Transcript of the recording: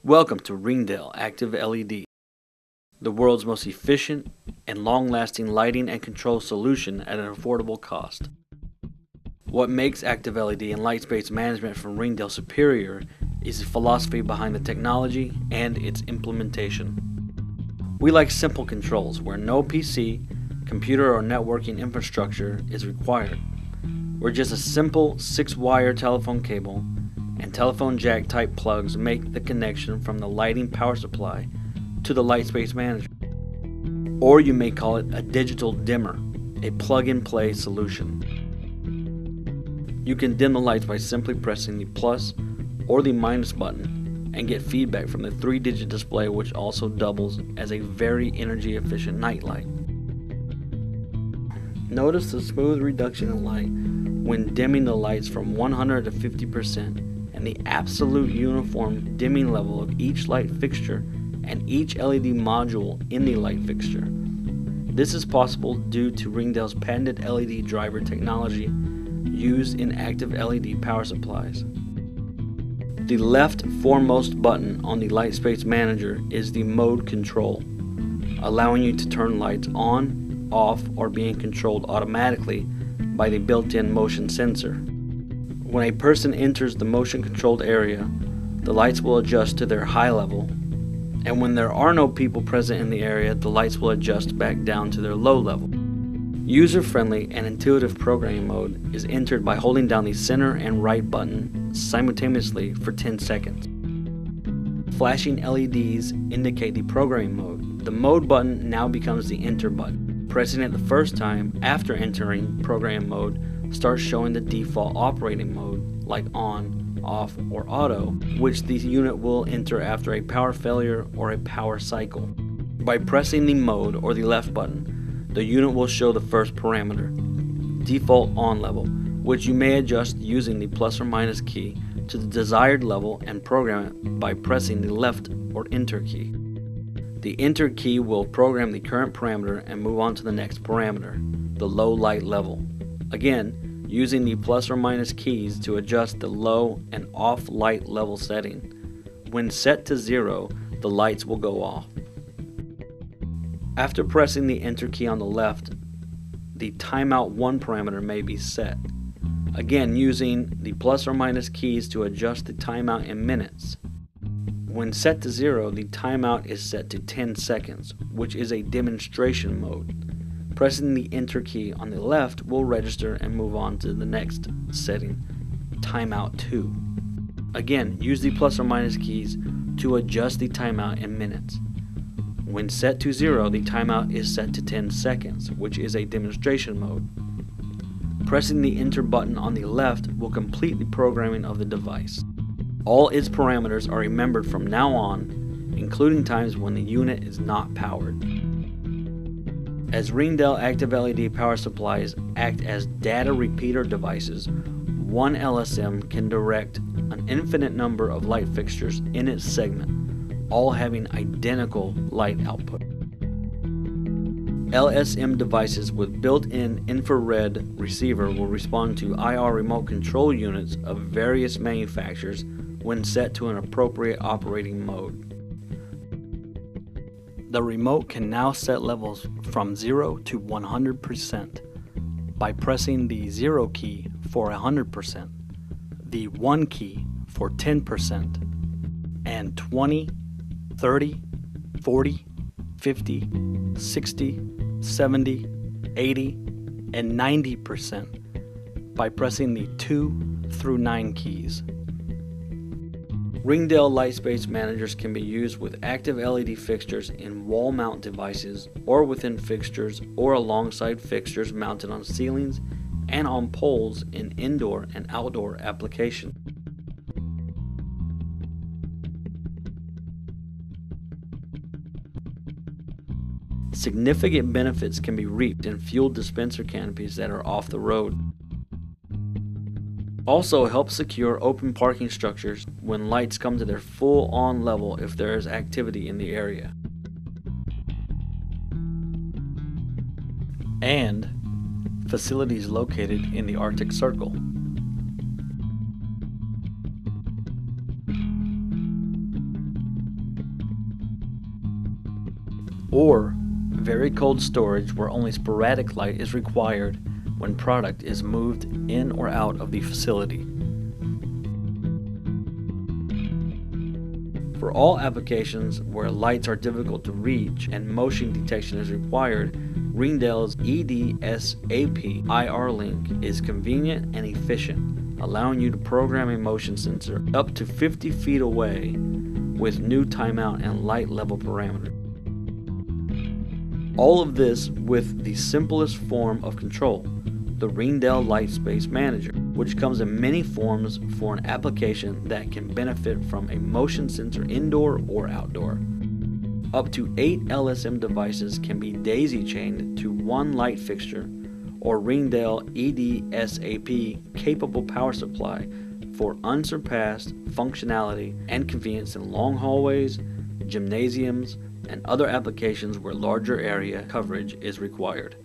Welcome to Ringdale Active LED, the world's most efficient and long-lasting lighting and control solution at an affordable cost. What makes Active LED and LightSpace management from Ringdale superior is the philosophy behind the technology and its implementation. We like simple controls where no PC, computer, or networking infrastructure is required. We're just a simple 6-wire telephone cable and telephone jack type plugs make the connection from the lighting power supply to the LightSpace manager. Or you may call it a digital dimmer, a plug-and-play solution. You can dim the lights by simply pressing the plus or the minus button and get feedback from the 3-digit display, which also doubles as a very energy efficient night light. Notice the smooth reduction in light when dimming the lights from 100 to 50% and the absolute uniform dimming level of each light fixture and each LED module in the light fixture. This is possible due to Ringdale's patented LED driver technology used in active LED power supplies. The left foremost button on the LightSpace manager is the mode control, allowing you to turn lights on, off, or being controlled automatically by the built-in motion sensor. When a person enters the motion controlled area, the lights will adjust to their high level, and when there are no people present in the area, the lights will adjust back down to their low level. User-friendly and intuitive programming mode is entered by holding down the center and right button simultaneously for 10 seconds. Flashing LEDs indicate the programming mode. The mode button now becomes the enter button. Pressing it the first time after entering program mode starts showing the default operating mode like on, off, or auto, which the unit will enter after a power failure or a power cycle. By pressing the mode or the left button, the unit will show the first parameter, default on level, which you may adjust using the plus or minus key to the desired level and program it by pressing the left or enter key. The enter key will program the current parameter and move on to the next parameter, the low light level. Again, using the plus or minus keys to adjust the low and off light level setting. When set to 0, the lights will go off. After pressing the enter key on the left, the timeout 1 parameter may be set. Again, using the plus or minus keys to adjust the timeout in minutes. When set to 0, the timeout is set to 10 seconds, which is a demonstration mode. Pressing the enter key on the left will register and move on to the next setting, timeout 2. Again, use the plus or minus keys to adjust the timeout in minutes. When set to 0, the timeout is set to 10 seconds, which is a demonstration mode. Pressing the enter button on the left will complete the programming of the device. All its parameters are remembered from now on, including times when the unit is not powered. As Ringdale Active LED power supplies act as data repeater devices, one LSM can direct an infinite number of light fixtures in its segment, all having identical light output. LSM devices with built-in infrared receiver will respond to IR remote control units of various manufacturers when set to an appropriate operating mode. The remote can now set levels from 0 to 100% by pressing the 0 key for 100%, the 1 key for 10%, and 20, 30, 40, 50, 60, 70, 80, and 90% by pressing the 2 through 9 keys. Ringdale LightSpace managers can be used with active LED fixtures in wall mount devices or within fixtures or alongside fixtures mounted on ceilings and on poles in indoor and outdoor applications. Significant benefits can be reaped in fuel dispenser canopies that are off the road. Also help secure open parking structures when lights come to their full on level if there is activity in the area. And facilities located in the Arctic Circle. or very cold storage where only sporadic light is required when product is moved in or out of the facility. For all applications where lights are difficult to reach and motion detection is required, Ringdale's EDSAP IR link is convenient and efficient, allowing you to program a motion sensor up to 50 feet away with new timeout and light level parameters. All of this with the simplest form of control, the Ringdale LightSpace Manager, which comes in many forms for an application that can benefit from a motion sensor indoor or outdoor. Up to 8 LSM devices can be daisy-chained to one light fixture or Ringdale EDSAP capable power supply for unsurpassed functionality and convenience in long hallways, gymnasiums, and other applications where larger area coverage is required.